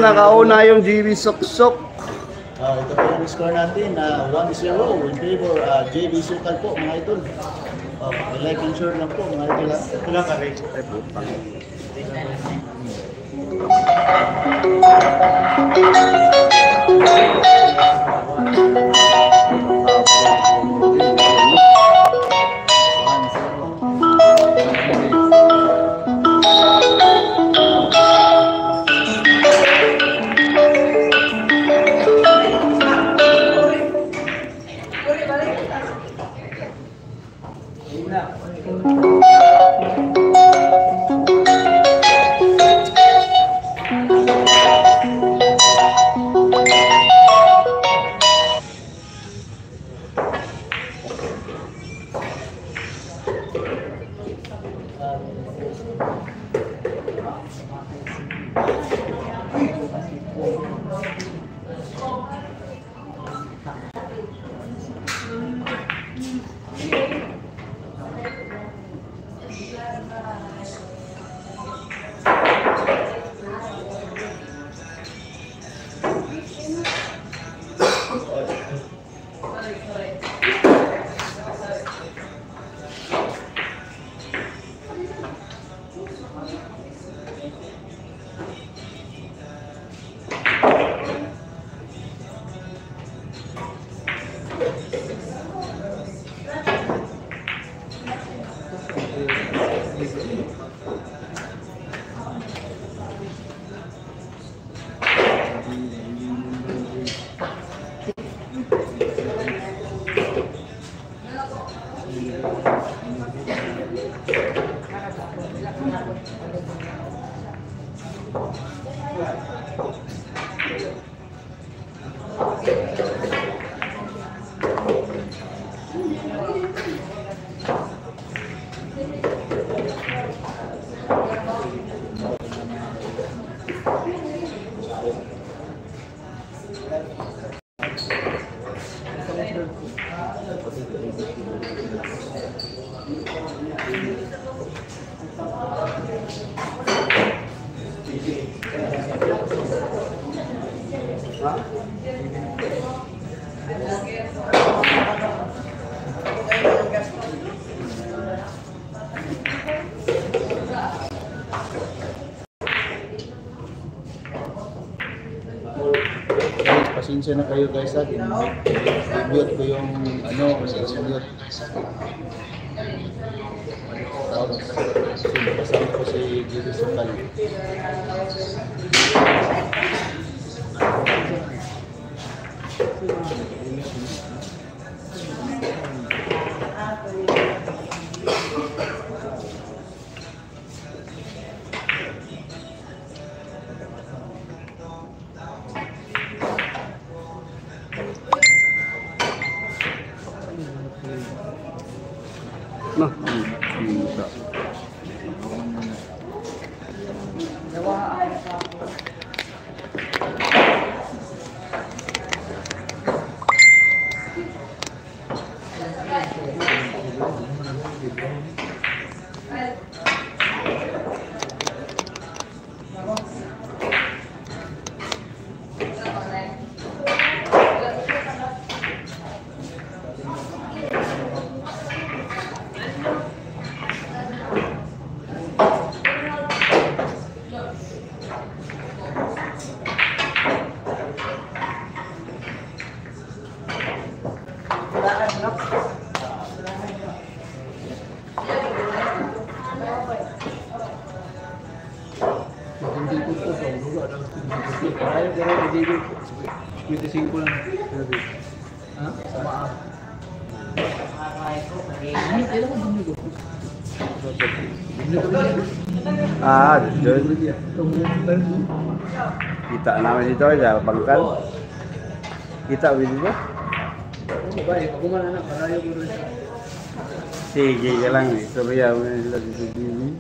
Nakauna yung JB Suksok. Ito po yung score natin, 1-0 in favor JB Sukal po mga idol. Like and share lang po mga idol. Ito lang kami. Pasensya na kayo guys ha, i-mute ko yung ano, i-mute. Kasama ko si JB Sukal. Nah, bisa. Ah, doon. Kita namin dito sa bangkal. Kita dito. Sige ka lang, istorya mo na sila dito dito.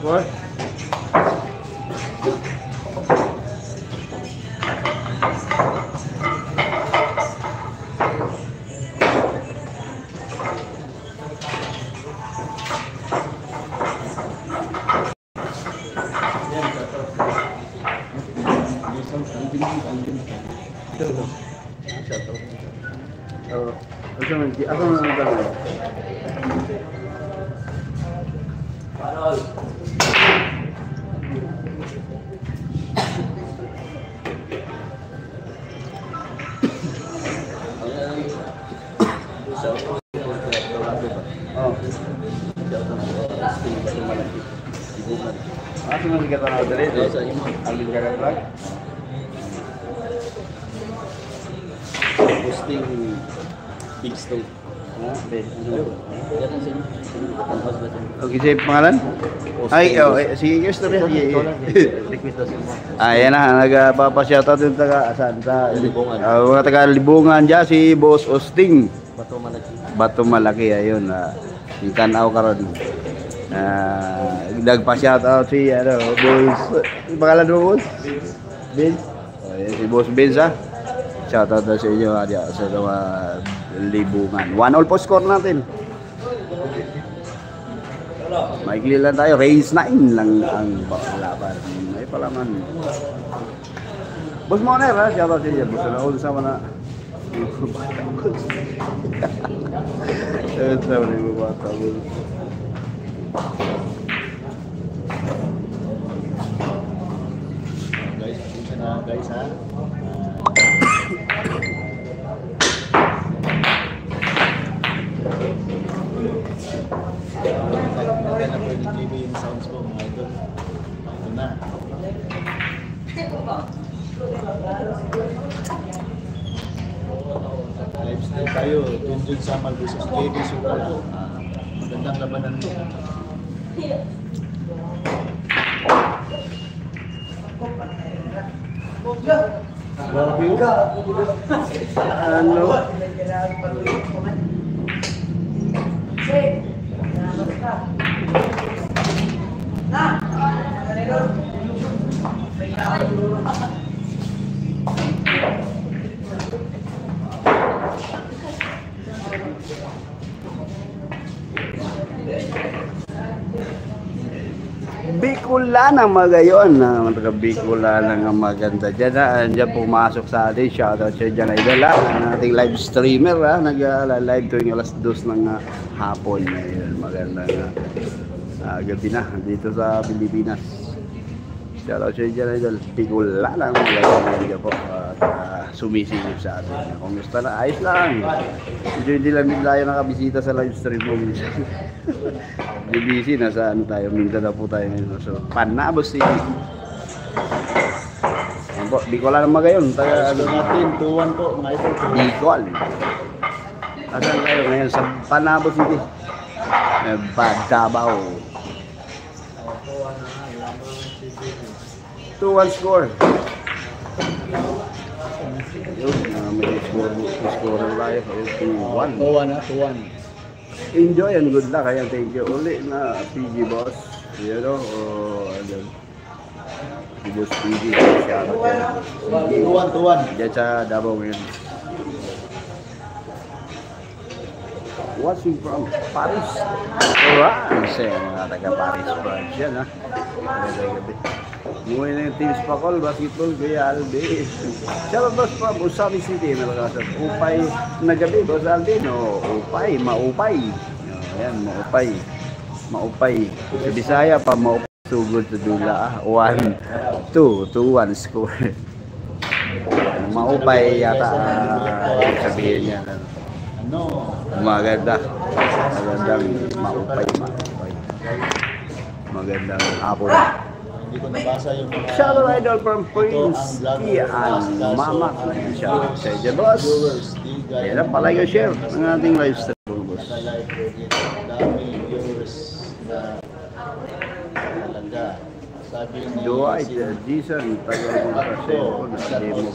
What? Posting big stone. Okay, sige, pangalan? Ay, sige, gusto rin. Ayan na, nagpapashoutout yung taga, saan? Sa Libungan. Mga taga Libungan dyan, si Boss Osting. Bato Malaki. Bato Malaki, ayun. Yung tanaw ka ron. Nagpa-shoutout si, Boss, yung pangalan mo, Boss? Vince? Ayan, si Boss Vince, ha? Shoutout na sa inyo, sa mga Libungan. 1-1 po score natin. Maikli lang tayo, race 9 lang ang laban. May palaman. Boss Moner, ha? Shoutout sa inyo. Boss na sama na. Sama na yung bata, boss. Guys, pasensya na guys ha. Natin na pwede TV yung sounds po mga idol. Ito na. Live stream tayo. Junjun Samal vs. JB Sukala. Magandang labanan mo. Ano? Bicolan ang magayon, mga Bicolan ang maganda dyan. Diyan pumasok sa atin, shoutout siya dyan idol, ang ating live streamer, nag-live tuwing alas 2 ng hapon. Ayun, magandang gabi na dito sa Pilipinas. Shoutout siya dyan idol, Bicolan ang magayon dyan po, sumisingip sa atin. Kumusta na? Ayos lang. Hindi lang tayo nakabisita sa live stream mo. Busy, nasa ano tayo, Mindanao po tayo ngayon. So, Panabos City. Ayan po, Bicolan ang magayon. Taga, Gusto natin, 2-1 po mga idol. Bicol. Asan kayo ngayon? Sa Panabos City. Badabaw. 2-1 score. Yun, may score tayo. 2-1. 2-1 ha, 2-1. Enjoy and good luck. Ayan, thank you. Uli na PG Boss. You know, si Boss PG. Shoutout yan. 2-1. Diyan sa Davao ngayon. Watching from Paris, France. Mga taga Paris, France yan, ha. Gabi. Umuwi na yung Teams Pakol, basketball, Kuya Alvin. Shoutout Boss from Usami City, nalakasan. Upay na gabi, Boss Alvin. Upay, maupay. Ayan, maupay. Maupay. Sa Bisaya pa, maupay. Sugod sa dula, 1-2, 2-1 score. Maupay yata sabihin niya. Ano? Maganda. Magandang maupay. Magandang hapon. Hindi ko nabasa yung mga... Shoutout idol from Prince Ian Mama. Shoutout sa inyo, boss. Ayan na, palike and share ng ating live stream, boss. Dami viewers na talaga. Sabi ni... Dwight Jason, tagal mo kasi ako na hindi mo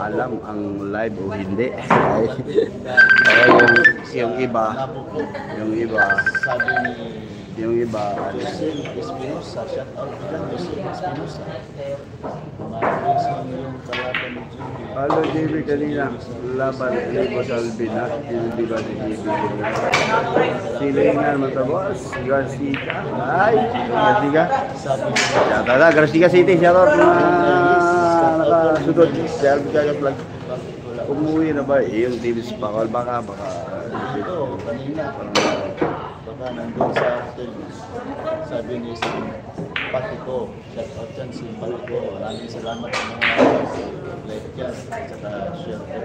alam ang live o hindi. Yung iba, sabi ni yung iba, Josel Espinosa, shout out dyan, Josel Espinosa. Maraming yung kalaban ni Jimmy. Halo JB kanina, laban ni Boss Alvin, ha? Hindi ba si JB kanina? Silingan mo ito, boss. Garcia. Ay, Garcia. Shoutout, Garcia City. Shoutout mga nakasudod. Si Alvin Kagat Vlog. Umuwi na ba? Yung Teams Pakol, baka. Ito, kanina. Baka nandun sa hotel. Sabi ni si Patiko, shout out dyan si Patiko. Maraming salamat sa mga like dyan. At saka share ko.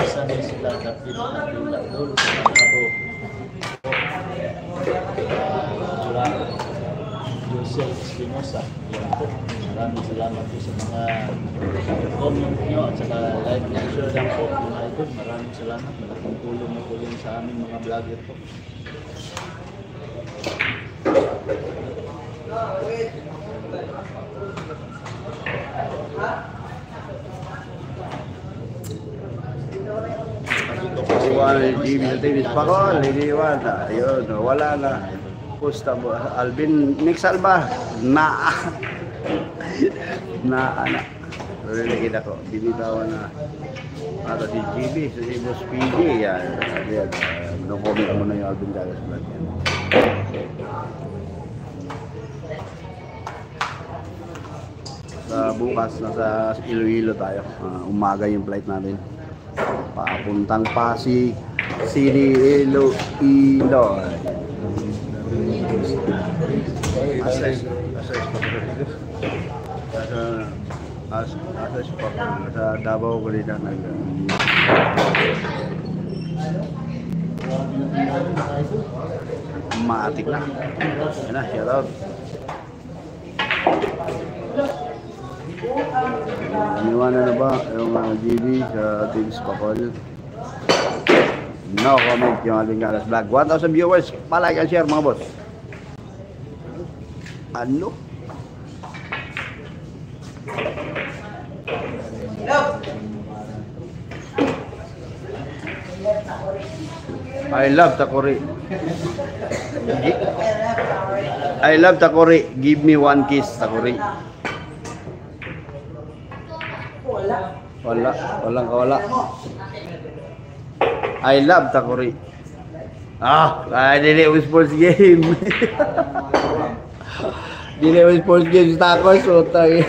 Isa na sila David Abdul sa mga kabo. Josel Espinosa. Yan po. Maraming salamat po sa mga comment nyo at saka like and share lang po mga idol. Maraming salamat. Malaking tulong na po yun sa aming mga vlogger po. Iwan ni Jimmy sa Tinis Pakol, iniwan na. Ayun, wala na. Pusta mo, Alvin Nixalba, na. Na. Narinig ako, binitawan na. Ata si Jimmy, si Boss PG, yan. Ayan, no-comment mo na yung Alvin Gagas Vlog yan. Sa bukas, nasa Iloilo tayo. Umaga yung flight natin. Papuntang Pasig City, Iloilo. Sa Davao ko rin ang maatik na. Yan na, shout out. Iniwanan na ba yung GB sa Teams Pakol? No comment yung Alvin Gagas Vlog. 1,000 viewers, palike and share mga boss. Ano? I love Takori. I love Takori. Give me one kiss, Takori. Walang kawala. I love Takori. Dili with sports game. Dili with sports game Takos, utang.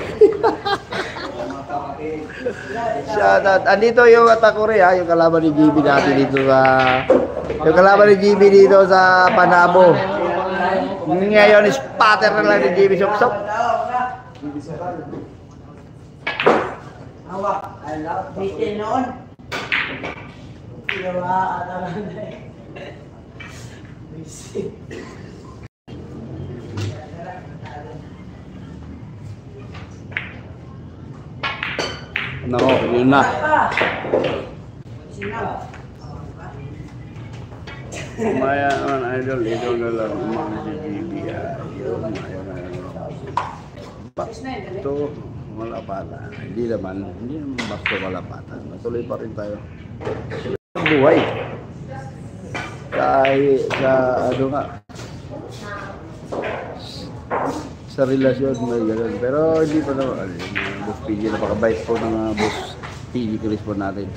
Shout out. Andito yung Takori yung kalaban ni GB natin dito sa Panabo. Ngayon spatter na lang ni GB Sop. Awak, I love bitin noon. Ginawa ata lang na eh. Nako, yun na. Maya naman, idol na lang umang si GB. Yun, ito, malapatan. Hindi naman basta malapatan. Matuloy pa rin tayo. Buhay. Kahit sa ano nga, sa relasyon may gano'n. Pero hindi pa naman. Boss PG, napakabait po ng Boss PG Chris po natin.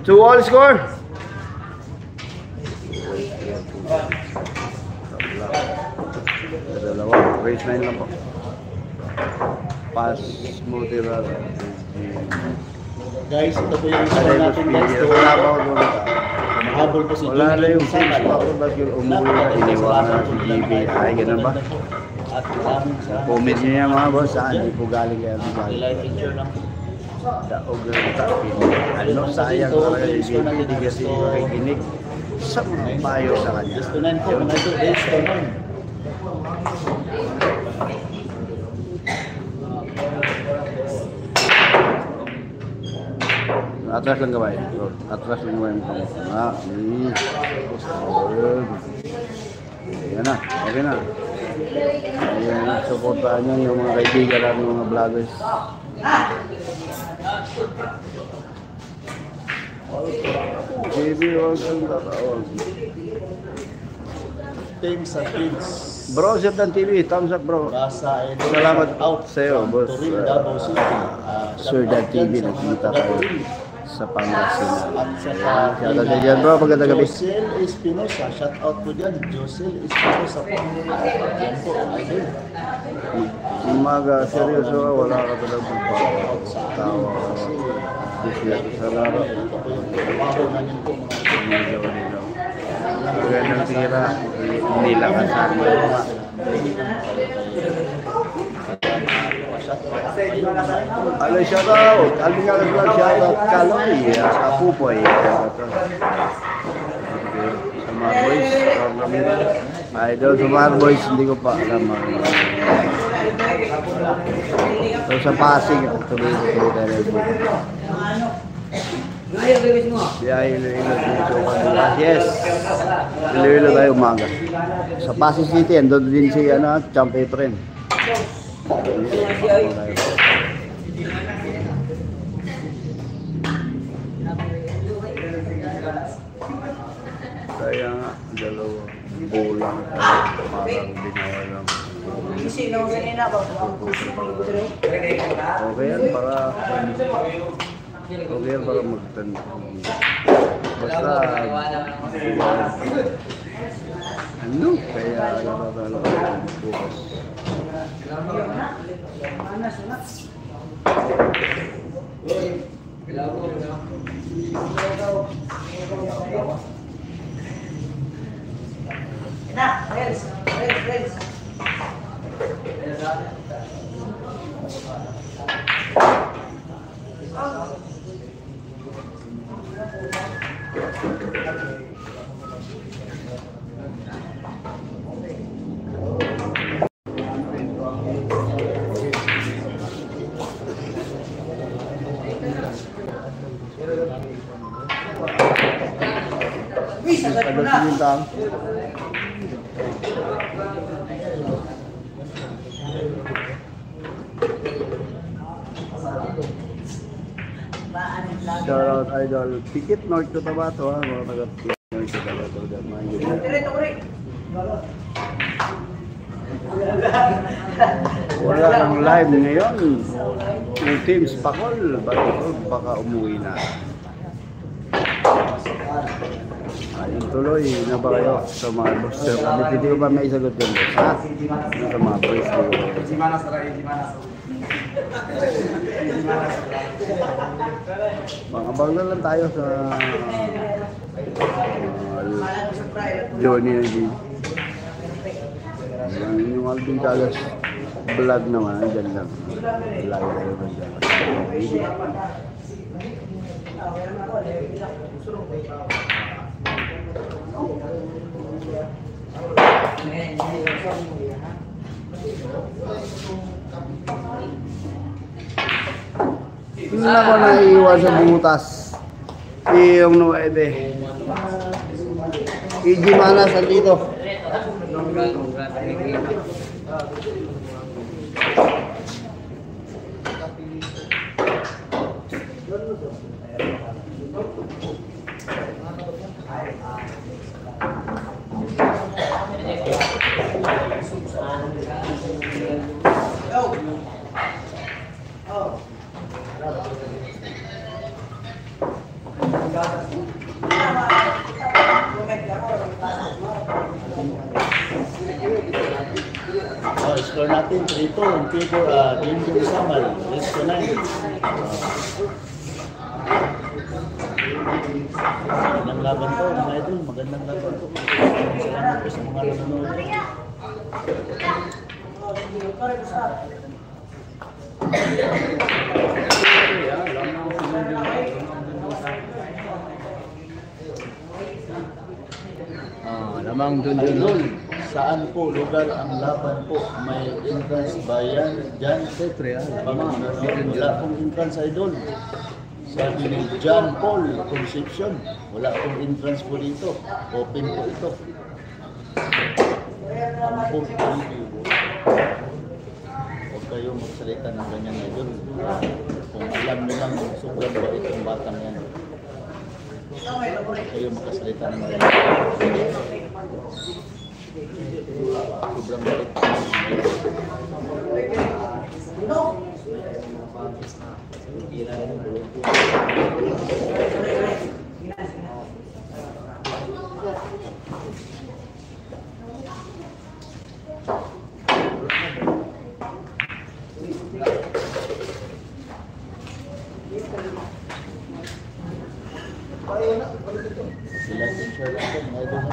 Two all score. Dalawa, race 9 lang po. Pass mo tira. Guys, ito po yung score natin guys. Mahabol po si wala na yung six pa po ba't yung umuwi na iniwanan si GB. Ay, ganun ba? At maraming salamat. Comment nyo yan mga boss, hindi po galing kaya di galing. Like and share lang. Daog na tapin. Ano, sayang talaga si GB. Hindi kasi makikinig sa mga payo sa kanya. Gusto na po, mga ito, days to none. Atras lang kamay. Atras lang kamay mo. Ayan na. Okay na. Ayan na. Supportaan nyo yung mga kaibigan at mga vloggers. Baby, huwag kang tatawag. Thanks sa kids. Bro, Zerdan TV. Thumbs up, bro. Basa, Salamat out sa'yo, boss. Turin, Davao City. Zerdan TV. Nakikita kayo sa Pangasinan. At saka Shout out sa dyan, bro. Magandang gabi. Josel Espinosa. Shout out po dyan. Josel Espinosa po. Yan po. Idol. Umaga, seryoso ka. Wala ka talagang pagpapatawa. Sa laro. Trabaho na yun po. Magandang tira. Hindi lang kasama. Ano, shoutout. Alvin Carlos Vlog, shoutout. Kaloy, Kapupoy. Sa mga boys, idol sa mga boys, hindi ko pa alam. So sa Pasig, tuloy tayo. Biyahe Iloilo dito bukas. Yes. Iloilo tayo umaga. Sa Pasig City, ando din si Champ Efren. Kaya nga, dalawa bulang parang binawalang. Okay yan para magtanda. Basta ano? Kaya natatalo ko bukas. Shoutout idol Pikit North Cotabato ha, mga taga North Cotabato dyan, mga yun. Wala nang live ngayon. Yung teams Pakol, baka umuwi na. Ayun tuloy, na ba kayo sa mga booster? Hindi ko ba may sagot yun? Ha? Sa mga boys ko. Abang na lang tayo sa Johnny and G. Yung Alvin Carlos vlog naman, dyan lang. Vlog tayo ba dyan? Hindi na ako naiiwan sa butas. Yung 9. EG Manas dito. Score natin 3-2 in favor Jinjong Samal, race to 9. Magandang laban to, mga idol, magandang laban to. Salamat po sa mga nanonood. Lamang dun. Saan po lugar ang laban po? May entrance ba yan? Diyan? Wala pong entrance, idol. Sabi ni John Paul Concepcion, wala pong entrance po dito. Open po ito. Huwag kayo magsalita ng ganyan, idol. Kung alam nyo lang, sobrang bait ang batang yan. Huwag kayo makasalita ng ganyan. Sobrang bait. Sila yung share lang ito, mga idol.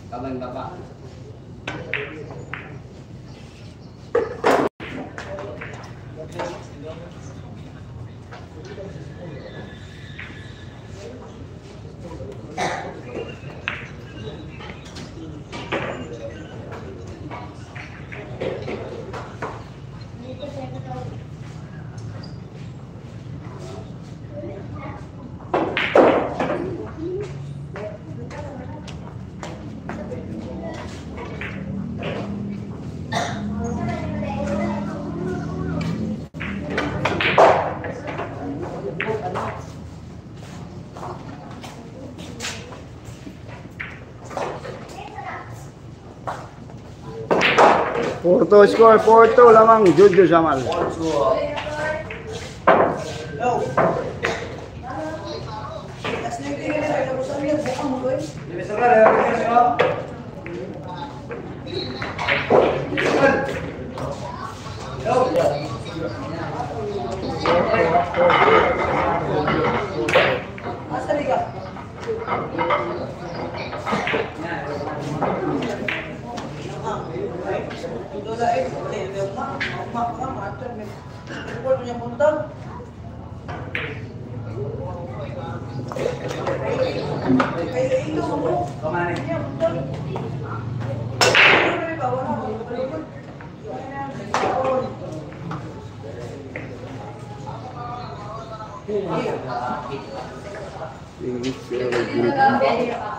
Kabang baba. Porto score, Porto lamang Jojo Jamal.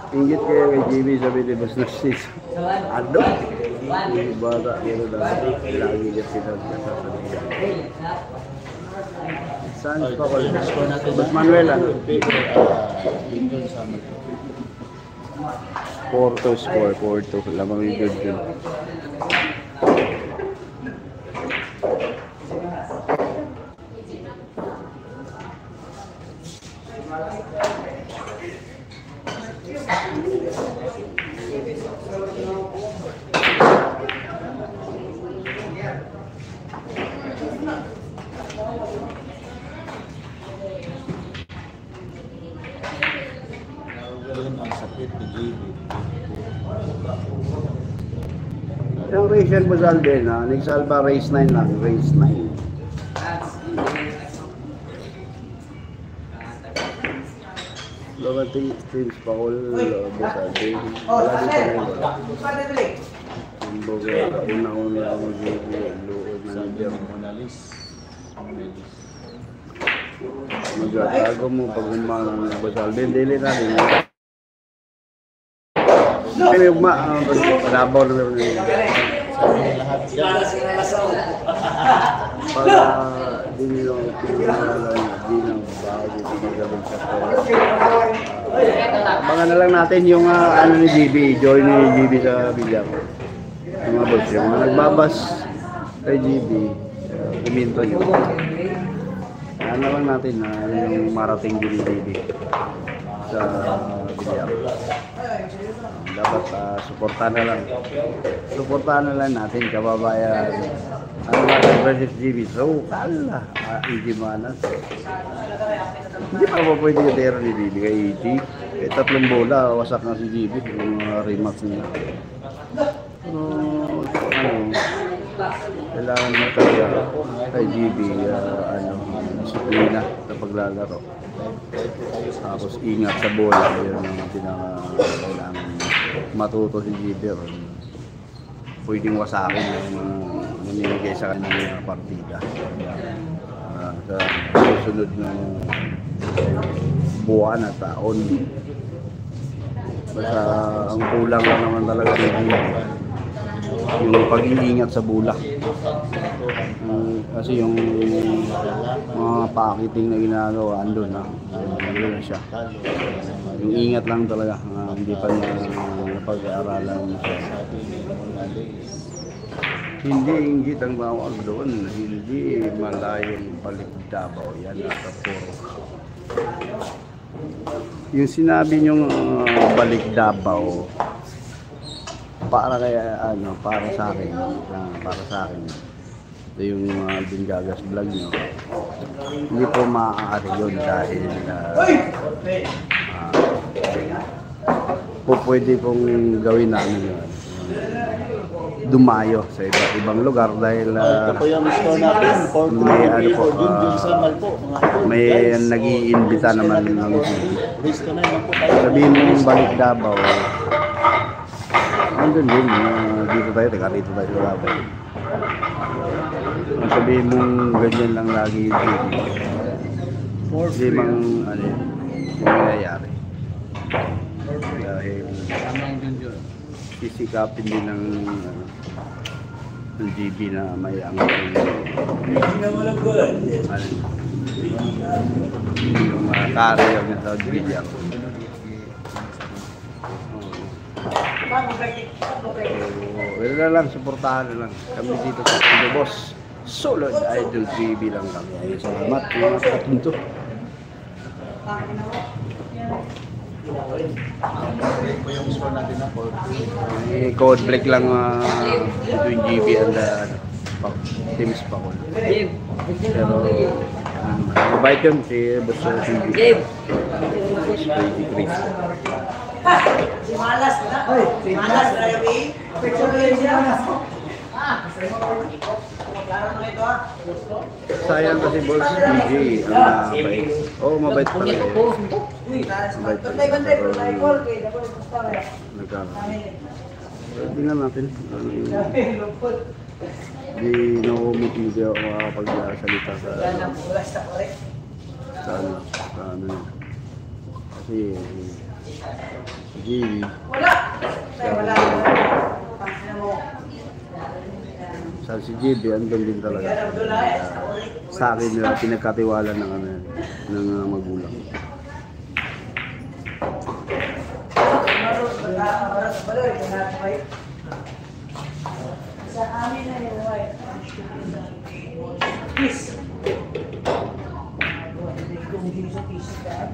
Inggit kaya kay JB sabi ni Boss Narcis. Ano? Yung bata pero lagi niya pinagkasasabihan. Saan pa ko? Boss Manuel ano? Porto score, Porto. Lamang yung good yun. Ang sakit ni JB. Yung Rachel Buzalde na, nagsalba race 9 lang, race 9. Loganting James Paul Buzalde. Wala din sa ngayon. Kumbaga, una-una ako mag-load manager. Magagago mo pag humanang ng Buzalde. Dili na rin. Kaya yung panabaw na rin. Para di nyo pinagalan, di nang bago pinagalan sa pera. Baka na lang natin yung ano ni GB, join ni GB sa bilyar. Yung mga boss, yung mga nagbabas kay GB, kuminto nyo. Ano lang natin na yung marating din ni GB sa bilyar. Dapat suportahan na lang. Suportahan na lang natin kababayan. Ano natin versus GB. So, kala. EG Manas. Hindi pa ba pwede yung tero ni GB kay EG? Eh, 3 bola, wasak na si GB. Yung rematch niya. Pero, ano, kailangan mo talaga kay GB, disiplina sa paglalaro. Tapos ingat sa bola. Yun ang kailangan matuto si GB. Pwedeng wasakin yung nangyayagay sa kanyang partida. Sa susunod na buwan at taon, Basta ang kulang lang naman talaga yung pag-iingat sa bulak. Kasi yung mga packaging na ginagawa, andun na siya. Yung ingat lang talaga, hindi pa niya napag-aaralan siya. Hindi inggit ang bawal doon, hindi malayong balik Davao, yan nasa puro. Yung sinabi niyong balik Davao, para kaya para sa akin, ito yung Alvin Gagas vlog nyo, hindi po maaari yun dahil pwede pong gawin namin yun, dumayo sa iba't ibang lugar dahil may nag-iimbita naman ng sabihin mong balik Davao, andun din, dito tayo, rito tayo sa Davao. Kung sabihin mong ganyan lang lagi dito, hindi mang yung nangyayari. Dahil sisikapin din ng GB na may angat yung mga carrier na sa Bilyar. Wala na lang, suportahan na lang kami dito sa Pundo Boss. Solid Idol GB lang kami. Ay, salamat mga katunto. Code break lang between GB and Teams Pakol. Pero mabait yun si Boss GB. Si Malas na. Malas na yung picture ko yun siya. Sayang kasi Boss DJ ang mabait. Oo, mabait pala yun. Mabait pala yun. Tingnan natin. Hindi na-umit hindi ako makakapagsalita sa ano yun. Kasi GB sa si GB andun din talaga sa akin nila pinagkatiwala ng magulang. Sa amin na yung wife. Peace. Kung hindi sa peace ka.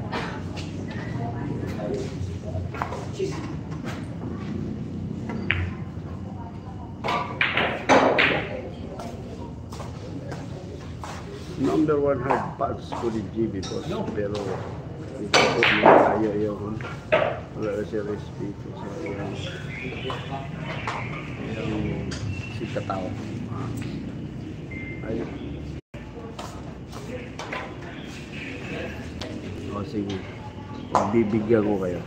Number 1 hard pass ko ni GB Boss, pero ito po ayaw ko. Wala na siya respeto sa si Katao. Ayun. O sige, pagbibigyan ko kayo.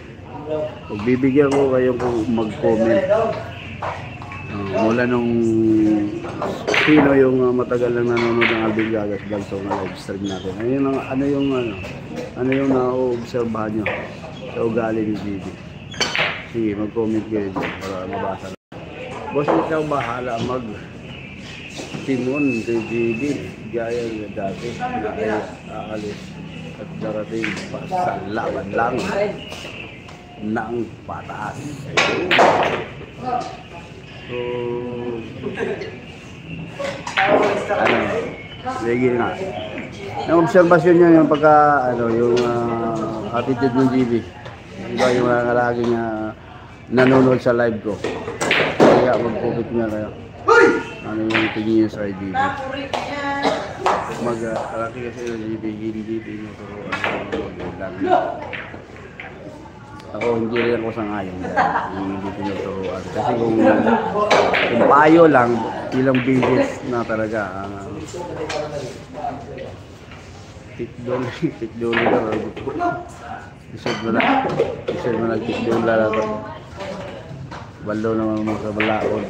Pagbibigyan ko kayo kung mag-comment. Mula nung sino yung matagal lang nanonood ng Alvin Gagas vlog sa live stream natin. Ano yung na-obserbahan nyo sa ugali ni GB? Sige, mag-comment kayo dyan para mabasa na. Boss, ikaw bahala mag-timon kay GB gaya nga dati na ay aalis at darating pa sa laban lang ng pataas. So, sige nga. Yung obserbasyon nyo yung pagka, yung attitude ng GB. Diba yung laging nanonood sa live ko. Kaya mag-comment nga kayo. Ano yung tingin nyo sa GB. Alaki kasi yung GB, hindi tinuturuan. Ako hindi rin ako sangayon hindi tinuturuan. Kasi kung payo lang, ilang business na talaga. Tikdol na lang. Isod mo na tikdol na lang. Balo naman mo sa balaod.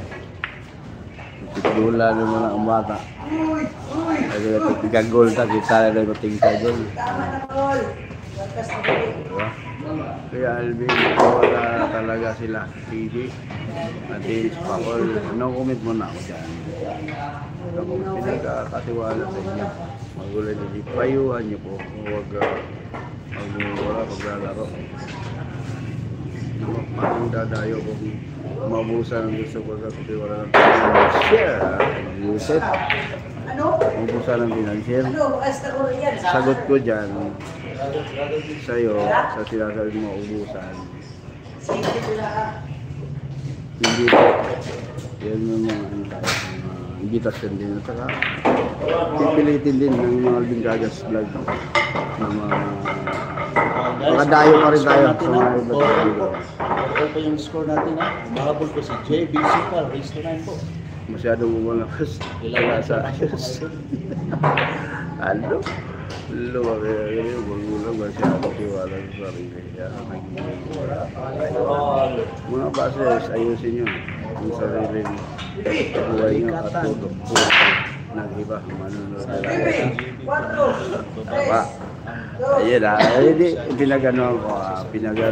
Tikdol na naman ang bata. Kasi tigagol ta, kita na yung tingkagol. Diba? Kaya Alvin, wala talaga sila. Sige. Natin, Pakol. No comment muna ako dyan. No comment, pinagkakatiwala sa inyo. Magulo nyo, payuhan nyo po. Huwag magmumura paglalaro. Parang dadayo kung mabusan ang gusto ko sa katiwala ng share. Mag-uset. Mabusan ng financier. Sagot ko dyan sa'yo, sa sinasabi mo, ubusan. Hindi po. Yan yung mga invitation din. At saka, pipilitin din ng mga Alvin Gagas vlog na makadayo pa rin tayo sa mga iba't ibang. Ito po yung score natin ha. Umahabol po si JB Sipal, race to 9 po. Masyadong umalakas. Ilaga sa ayos. Ano? Luwag kaya yun. Magulang masyadong tiwala sa sarili. Kaya mga bases, ayusin nyo yung sarili mo. Buhay nyo at tutok po ng iba. Manunod na ayun hindi, pinaganoan ko,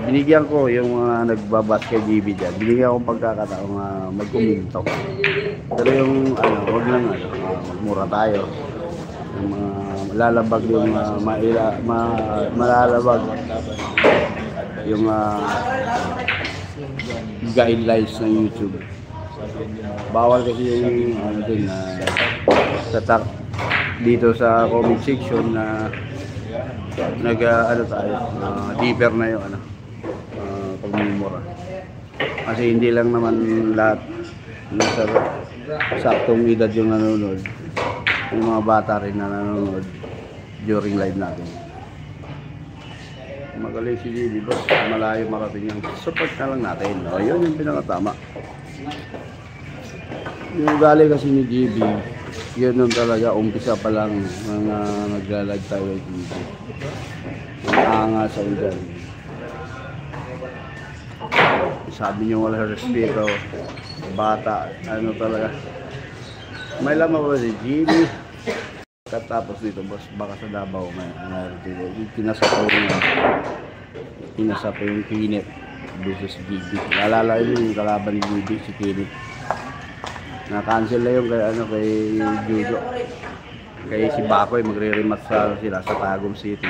binigyan ko yung mga nagbabas kay GB dyan. Binigyan ko pagkakataong magkuminto. Pero yung, huwag lang, magmura tayo. Yung mga malalabag yung, malalabag yung guidelines ng YouTube. Bawal kasi yung, dito sa comment section na tayo, deeper na yung pagmumura. Kasi hindi lang naman lahat nasa saktong edad yung nanonood. Yung mga bata rin na nanonood during live natin. Magaling si GB, boss. Malayo marating yung support na lang natin. O, yun yung pinakatama. Yung galing kasi ni GB, yun nun talaga, umpisa pa lang mga naglalag tayo ay TV. Ang angas sa dyan. Sabi nyo wala respeto, bata, talaga. May lamang ba si GB? Katapos dito, boss, baka sa Davao may kinasapaw niya. Kinasapaw yung Kinit versus GB. Lalala yun yung kalaban ni GB, si Kinit. Na-cancel na yung kay Judo. Kaya si Bakoy magre-rematch sila sa Tagum City.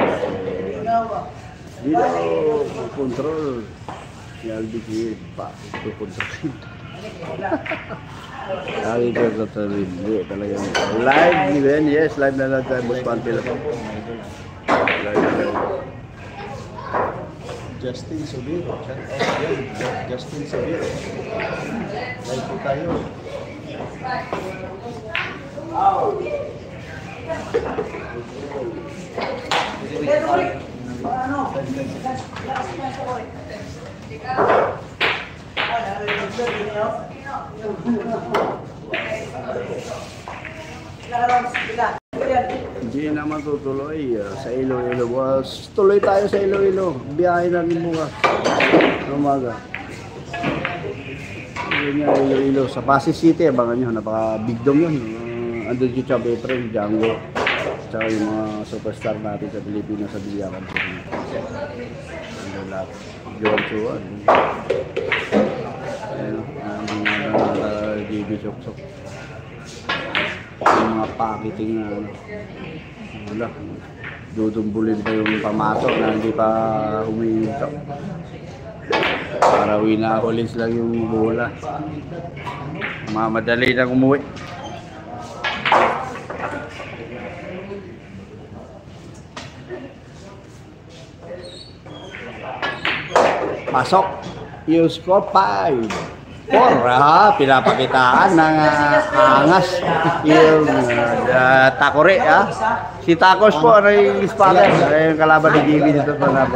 Hindi daw control. Si Albi pa control. Lagi ko sa sarili. Hindi talaga. Live event, yes, live na lang tayo. Boss Pantil. Live na lang. Justin Sobiro. Shout out yan. Justin Sobiro. Live po tayo. Hindi naman tutuloy sa Iloilo. Tuloy tayo sa Iloilo. Biyahe natin bukas. Umaga. Yun nga, Iloilo. Sa Pasig City, abangan nyo. Napaka-big dome yun. Andun si Chab Efren, Django. Tsaka yung mga superstar natin sa Pilipinas sa Bilyakan. Andun lahat. Joan Suwan. Ayun, ang mga GB Sok-Sok. Yung mga packaging na wala. Dudumbulin pa yung pamasok na hindi pa humihinto. Para winahulis lang yung bola. Madali na umuwi. Pasok. You score 5. Pinapakitaan ng angas yung Takore. Si Tacos po, yung spotter. Yung kalaban ni GB dito sa natin.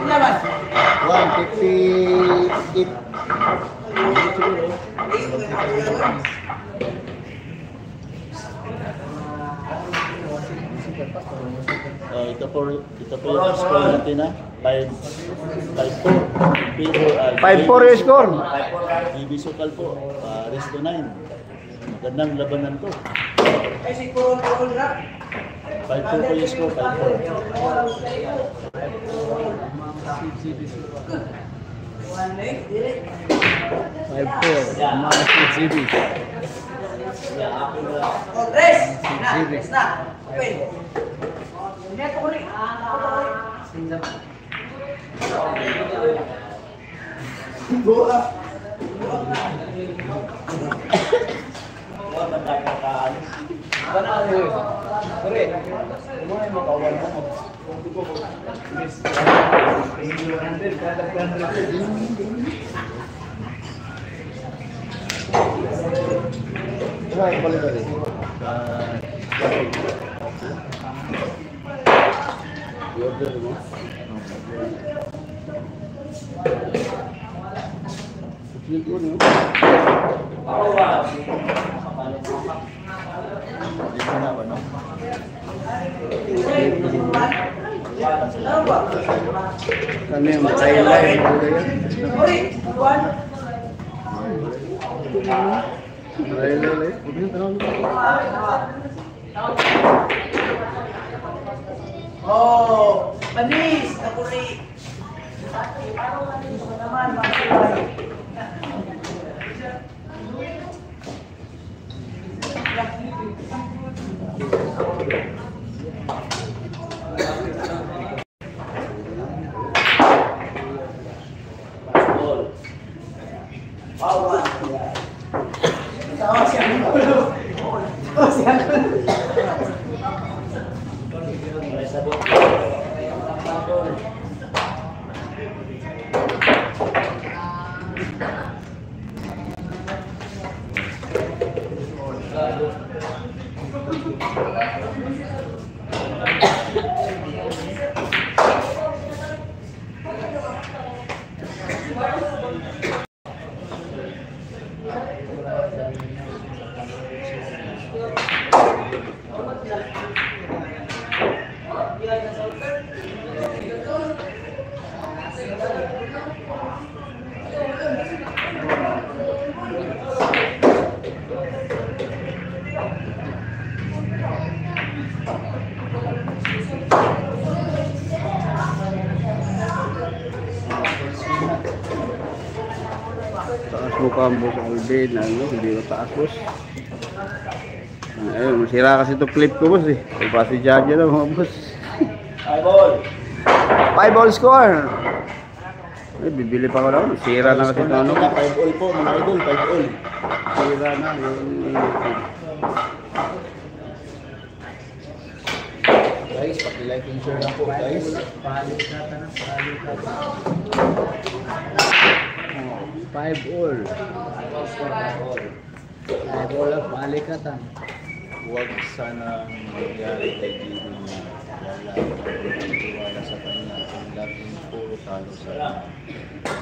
158. Ito po yung score natin na 5-4 yung score. GB Sokal po, race to 9. Magandang labanan to. Ay, si Purol na. 5-4 po yung score, 5-4. Mga CGB. Oh, tres! Na, tres na. Open. Hindi ako rin. I-order mo? Click mo no? Dito na ba, no? Ano yung highlight? Oh, panis, nakuri. Naman, makasaway. Tawa siya. Tawa siya. Taas mo ka ang boss Alvin, ano, hindi ko taas boss. Ayun, masira kasi ito clip ko boss eh. Pagpasi judge na mga boss. 5-all score! Ay, bibili pa ko lang. Sira na kasi ito ano. 5-all po, mga idol, 5-all. Sira na yung... Guys, paki-like and share lang po, guys. Five all. Palikatan. Huwag sana mangyari kay Gideon na wala sa kanya. Ang laging puro talo sa kanya.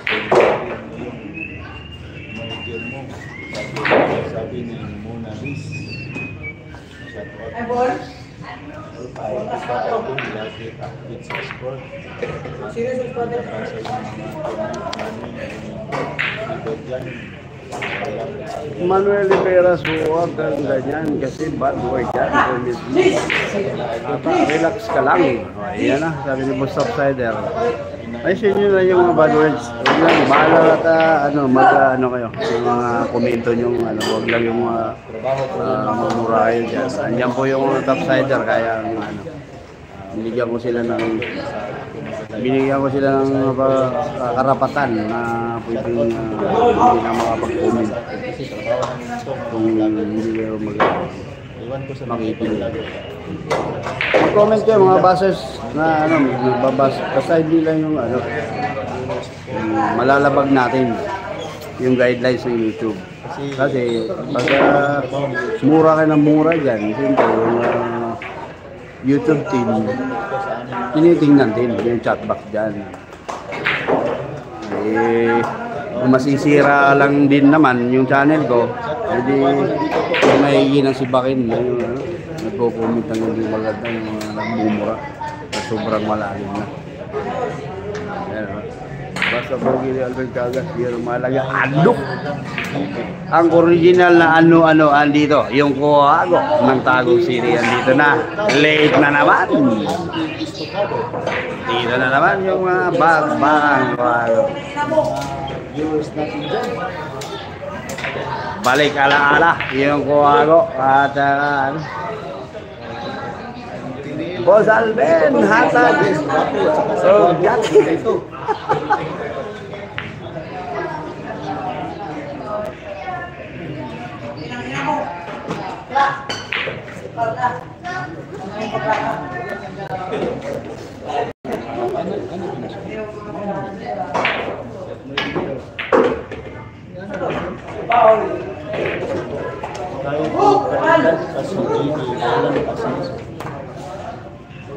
Kaya yung manager mo, sabi ni Mona Liz, shout out. Ay, ball. Ay, ikaw kung lagi update sa sport. Serious yung brother. Kasi yung mga Manuel Rivera huwag kang ganyan kasi bad boy dyan. Relax ka lang. O, ayan na, sabi ni Boss Topsider. Ay, sinyo na yung mga bad words. Huwag lang, bahala ka, ano kayo. Yung mga komento nyo, huwag lang yung mamura kayo dyan. Andyan po yung Topsider, kaya binigyan ko sila ng karapatan na pwedeng hindi na makapag-comment kung hindi kayo makikinig. Mag-comment kayo mga basers na basta hindi lang yung yung malalabag natin yung guidelines ng YouTube. Kasi pag mura ka ng mura dyan, siyempre yung YouTube team, tinitingnan din yung chatbox dyan. Eh, kung masisira lang din naman yung channel ko, hindi yung maigi ng sibakin na yung nagko-comment ng hindi maganda, yung nagmumura na sobrang malalim na. Ayan, Basta pogi ni Alvin Cagas, yun ang mahalaga. Ano? Ang original na ano-ano andito, yung kuhago ng Tagum City andito na. Late na naman. Dito na naman yung mga bakang kuhago. Viewers natin dyan. Balik ala-ala yung kuhago at Boss Alvin, hatag. So, yan.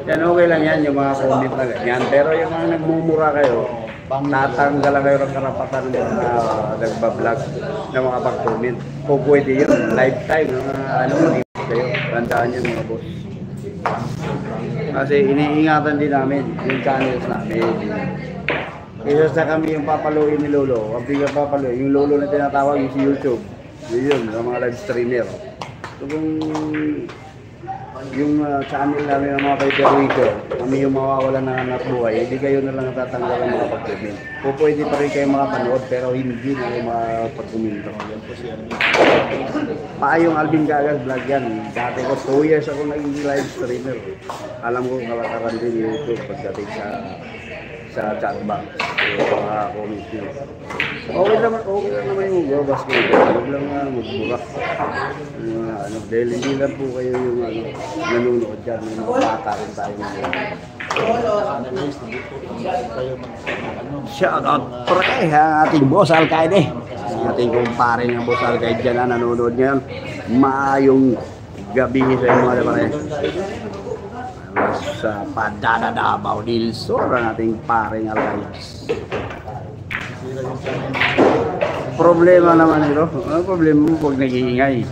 Yan, okay lang yan, yung mga comment na ganyan. Pero yung mga nagmumura kayo, tatanggalan kayo ng karapatan ng mga nagbablog na mga pag-comment. Kung pwede yun, lifetime, manipis kayo. Tandaan yun mga boss. Kasi iniingatan din namin yung channels namin. Isa sa kami yung papaluin ni Lolo, ang biglang papaluin. Yung Lolo na tinatawag yung si YouTube. Yun, yung mga live streamer. So kung yung channel namin ng mga kaibigan, kami yung mawawalan ng anak buhay, hindi kayo na lang natatanggal ang mga pag-comment. O pwede pa rin kayo makapanood, pero hindi na kayo makapag-comment. Paayong Alvin Cagas vlog yan. Dati ko 2 years ako naging live streamer. Alam ko kalakaran din YouTube pagdating sa chat box. So, mga comment nyo. Okay lang naman yung gabas ko. Huwag lang magburak. Dahil hindi lang po kayo yung nanonood dyan. May mga bata rin tayo ngayon. Shout out pre, ang ating boss Alcaide. Ang ating kumpare ng boss Alcaide dyan na nanonood ngayon. Maayong gabi sa inyo mga pare. Sa Padana Davao del Sur ang ating paring Alcaides. Problema naman ito. Ano problema mo pag nag-iingay?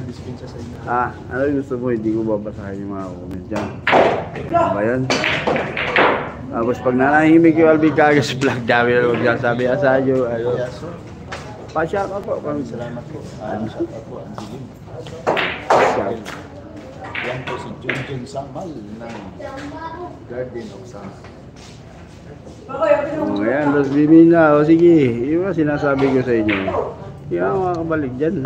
Ano yung gusto mo? Hindi ko babasahin yung mga comment dyan. Ano ba yun? Tapos pag nanahimik yung Alvin Cagas vlog, dami na huwag dyan sabi asadyo. Pa-shout out po. Salamat po. Shout out po, Angeline. Yan po si Junjun Samal ng Garden of Summer. Ayan, Los Bimina. O sige, yung mga sinasabi ko sa inyo. Yung mga kabalik dyan.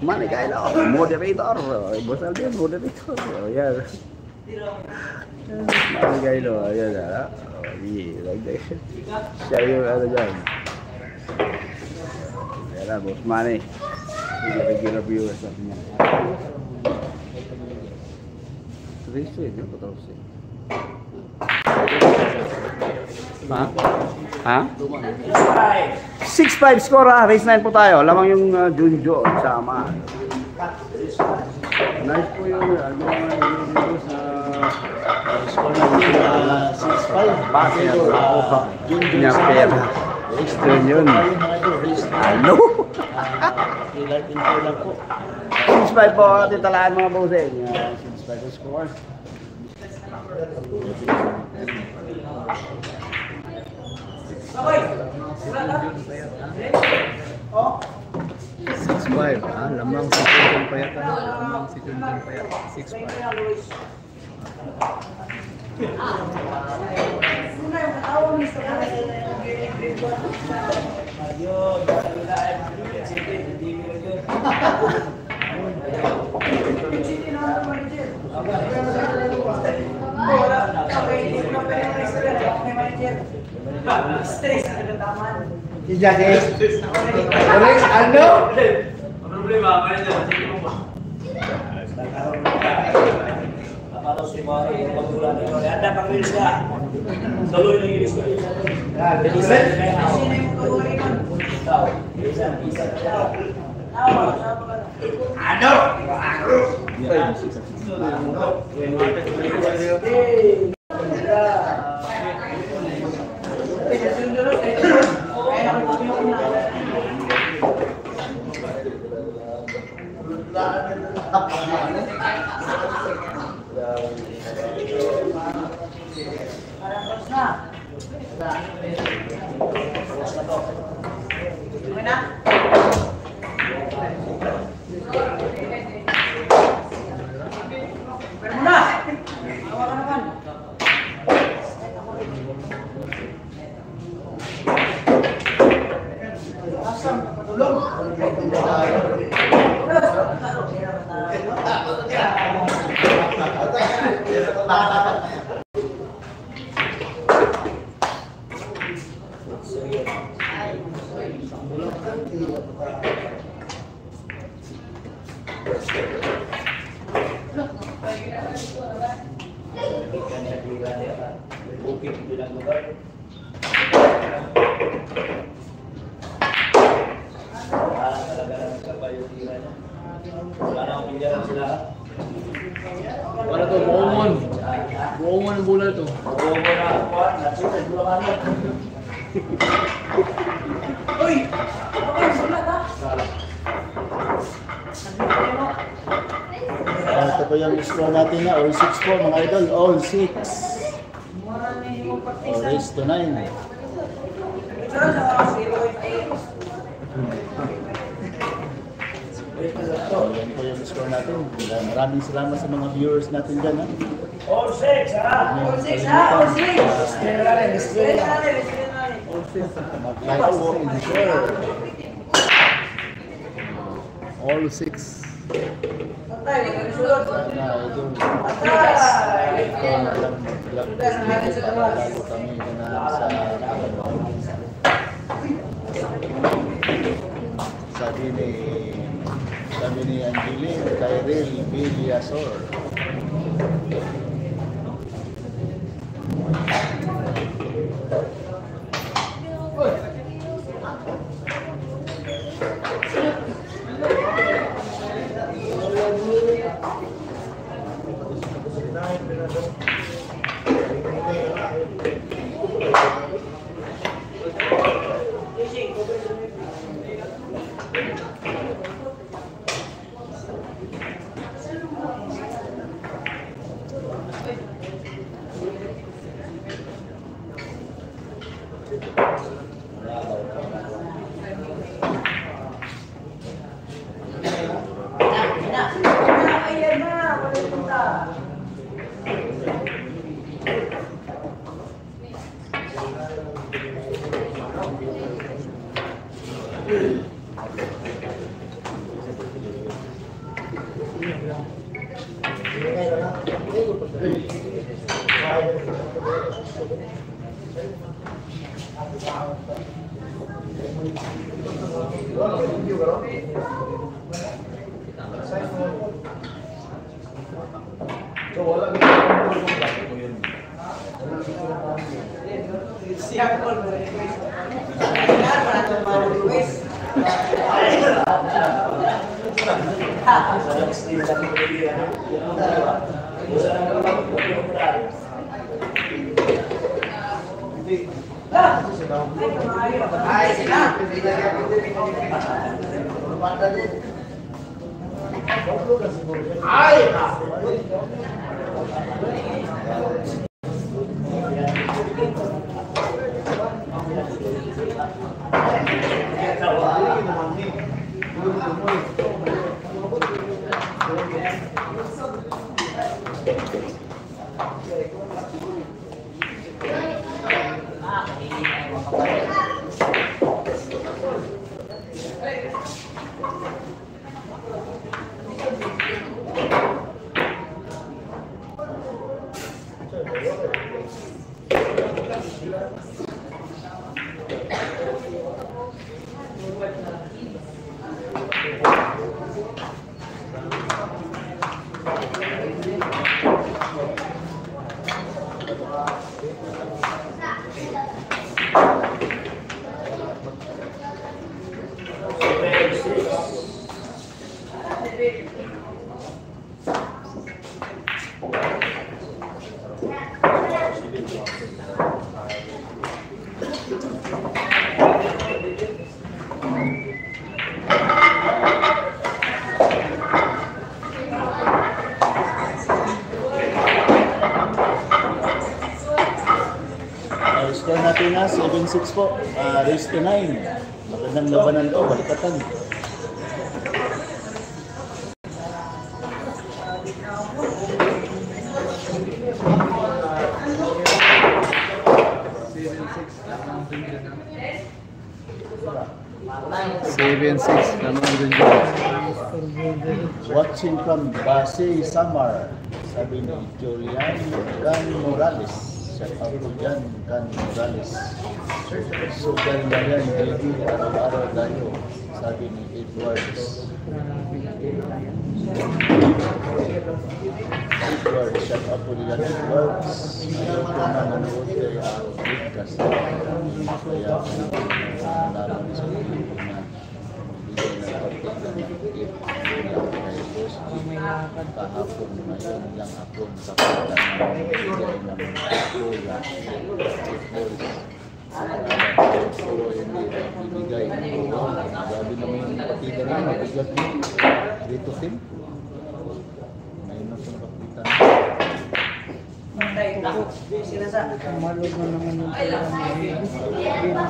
Manny Kailo, moderator. Boss Alvin, moderator. O yan. Manny Kailo, ayan ha. Siya yung ano dyan. Ayan na, Boss Manny. Regular viewers natin yan. 3 yun, 14. Ha? 6-5 score ha. Race 9 po tayo. Lamang yung Junjo sama. Nice po yung Score na 6-5. Bakit? Junjo pera. Yun. Ano? Like info lang po. 6-5 po. Titalaan mga boseng. 6-5 score. Lamang si Junjun Payat. Lamang si Junjun Payat. 6-5. Si Jackie? Ano? Problema, manager. Sige mo ba? Tapos si Mari, yung pagkulan nito. Ada pag-release ka. Tuloy na i-release ka. Sino yung pag-uwi mo? Ikaw. Isa. Ano? na? Pero muna! Tawa ka naman. Asam, patulong. Bukit bilang lugar. Talaga ng kabayo tira niya. Wala na akong pinjaran sila. Wala to, buongon. Buongon ang bola to. Oo mo na ako. Nagsulit mo lang ano. Uy! Okay, sulat ha? Ito po yung score natin na all 6 po mga idol, all 6. Mura na yung Oh, pagtisa. race to 9. Ito lang sa 0.8. So, yan po yung score natin. Maraming salamat sa mga viewers natin dyan. Ha? All six, ha? All 6 ha? All 6! Straight na rin. Mag-like po and share. All 6. Patay, hindi ka nasulot. Sana idol. Patay! Ito na lang mag-vlog po dito para lalo kami ganahan sa sabi ni Angeline Kyril Villasor. Ayan na, wala punta. Siya ko mo request. Kaya para tumawag request. Sa next day, sabi ko din, ano? Usa na lang ako, pupunta. Ay, sila. Score natin na 7-6 7-6 po, race to 9. Magandang labanan to, balikatan. Watching from Pasay, Samar, sabi ni Julian Can Morales. Shout out to Jan Can Morales. So ganda yan, JD, araw-araw tayo, sabi ni Edwards. Edwards, shout out to Lilan Edwards. Ayaw ko na nanood kay podcast. Kaya nalaman sa video na bigay na pagkakas kahapon ngayon lang ako nakapunta ng bigay ng pula puro hindi bibigay grabe naman yung partida na mabigat mo dito team ngayon na ito nakapita na Sila sa Malog na naman yung program na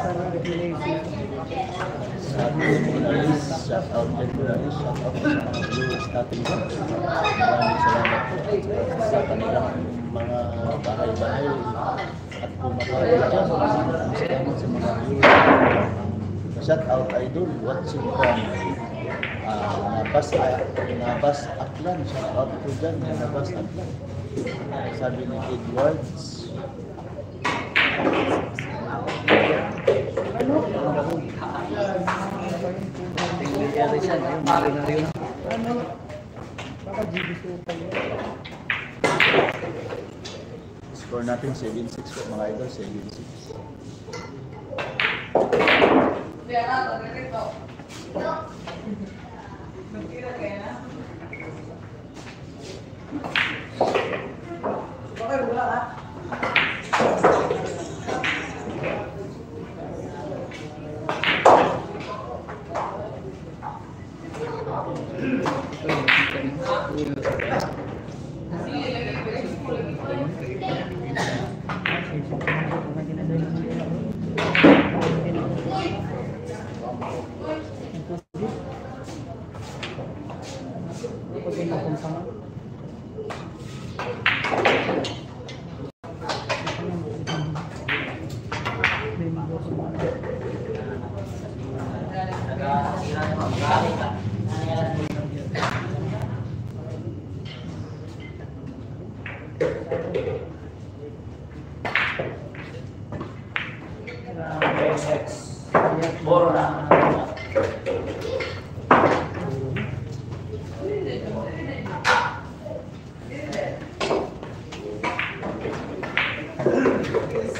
sabi mo na list, shout out din mo na list, shout out sa mga viewers natin dyan. Maraming salamat po sa kanilang mga bahay-bahay at kumakain dyan. Maraming salamat sa mga viewers. Shout out idol, watching from Nabas Aklan, shout out po dyan, Nabas Aklan. Sabi ni Edwards. Score natin 7-6 po mga idol, 7-6.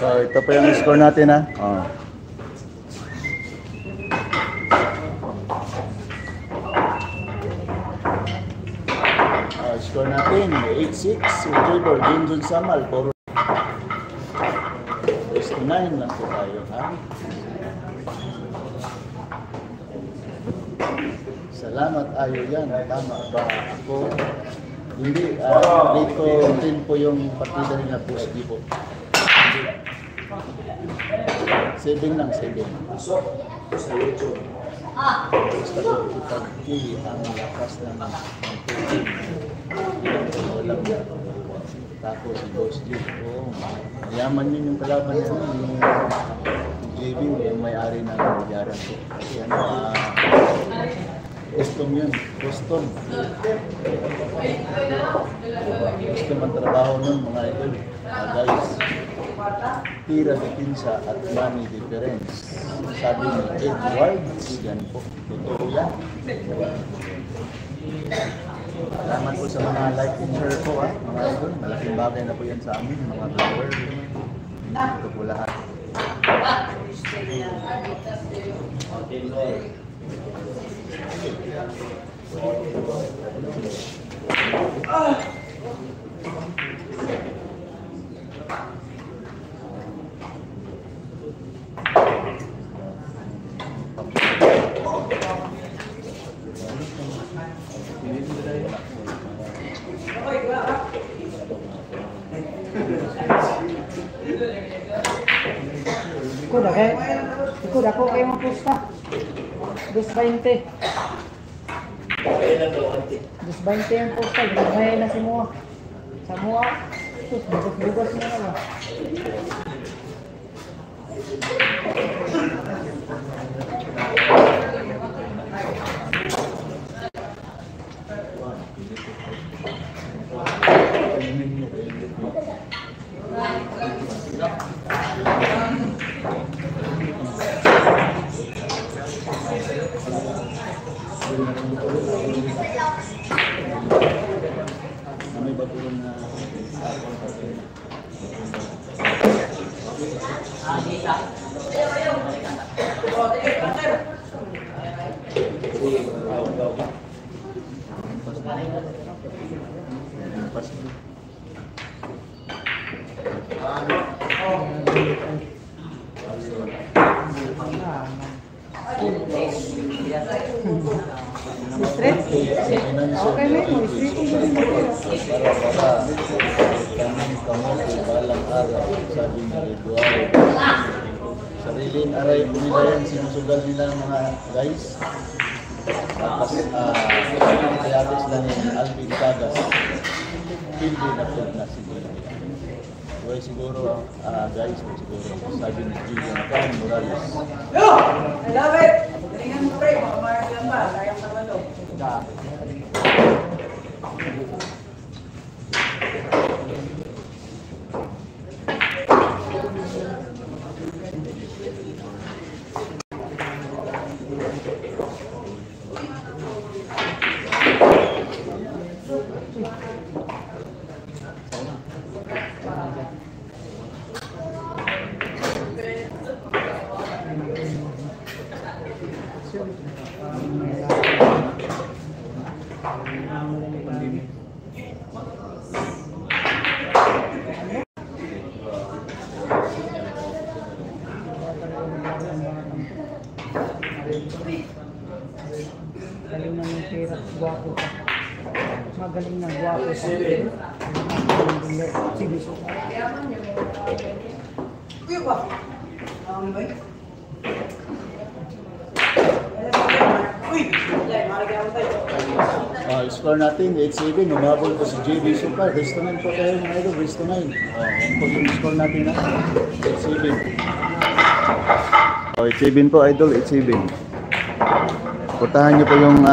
So ito po yung score natin ha. Score natin 8-6 in favor Jinjun Samal. 4-9 lang po tayo ha. Salamat ayo yan. Tama ba ako? Hindi. Dito din po yung partida nila po. Hindi po. 7 lang, 7. Basta pagkakili ang lakas ng tubig. Walang tako si Boss J. Mayaman yun yung kalaban niya. Yung JB, yung may-ari ng Yaran po. Kasi custom yun. Custom. Custom ang trabaho nun mga idol. Guys. Tira de pinsa at money difference. Sabi ni Edwards, yan po. Totoo yan. Salamat po sa mga like and share po ha, mga idol. Malaking bagay na po yan sa amin, mga viewer. Ito po lahat. ako kayo mapusta. 220. Kaya lang daw, ante. 220 ang pusta. Ginagmay na si Mua. Sa Mua, sus, bugas na naman. May batulong na Straight? Okay, may mo. Straight yung galing mo. para kaming kamote balang araw, sabi ni Eduardo. Sariling aray po nila yan, sinusugal nila ng mga guys. Tapos, kaya sila ni Alvin Cagas. Hindi na po na siguro. Well, siguro, guys, siguro, sabi ni Julian Can Morales. Yo! I love it! Galingan mo pre, baka lang ba? Sayang naman to. Galing na yung pera, guwapo ka. Magaling na guwapo ka. Sige, so. Kuya ba? Boy? Uy! Maragyan mo tayo. Score natin, 8-7, umabol po si JB Super. Resto 9 po tayo mga idol, resto 9. Yan po yung score natin na, 8-7. 8-7 po idol, 8-7. Suportahan niyo po yung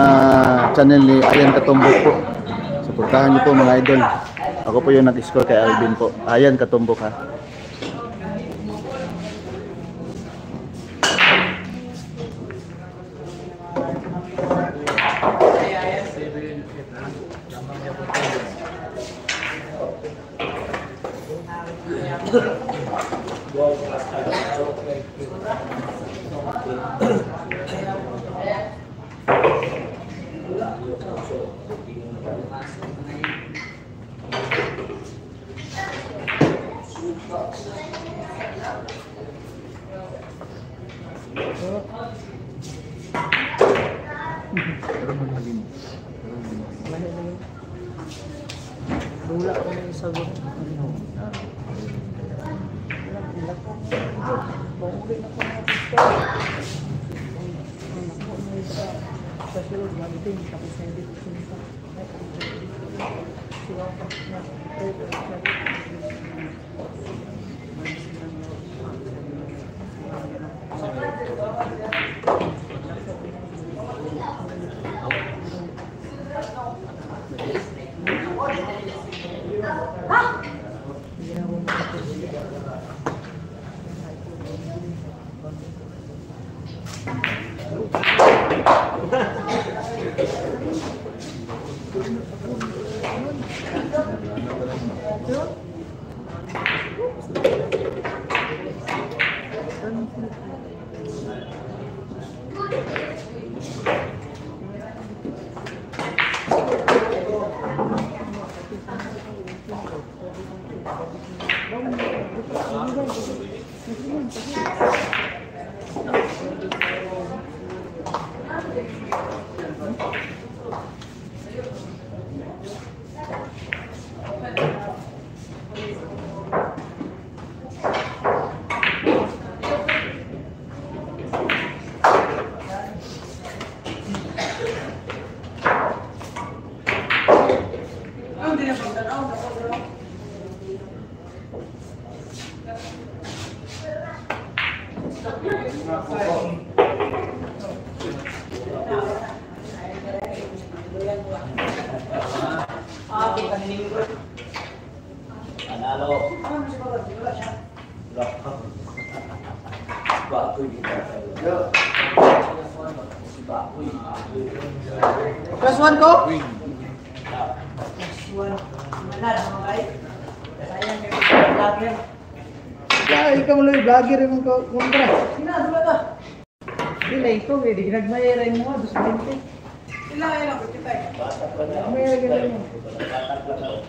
channel ni Ayan Katumbok po. Suportahan niyo po mga idol. Ako po yung nag-score kay Alvin po. Ayan Katumbok ha. Dula ko na yung sagot. Pauwi na ko mga pista. Ako na yung sa sulod, magiting. Tapos na yung dito sinita. Siwa pa. Panalo. Bakoy kita. Si Bakoy. Plus 1 ko? Sayang may vlogger. Kaya ikaw mo lang vlogger yung kontra. Sina, dula ka. Sila ito, hindi ginagmayera yung mga 220. Sila ngayon ako, kita. Bata pa na. Mayroon ganun mo. Bata pa na.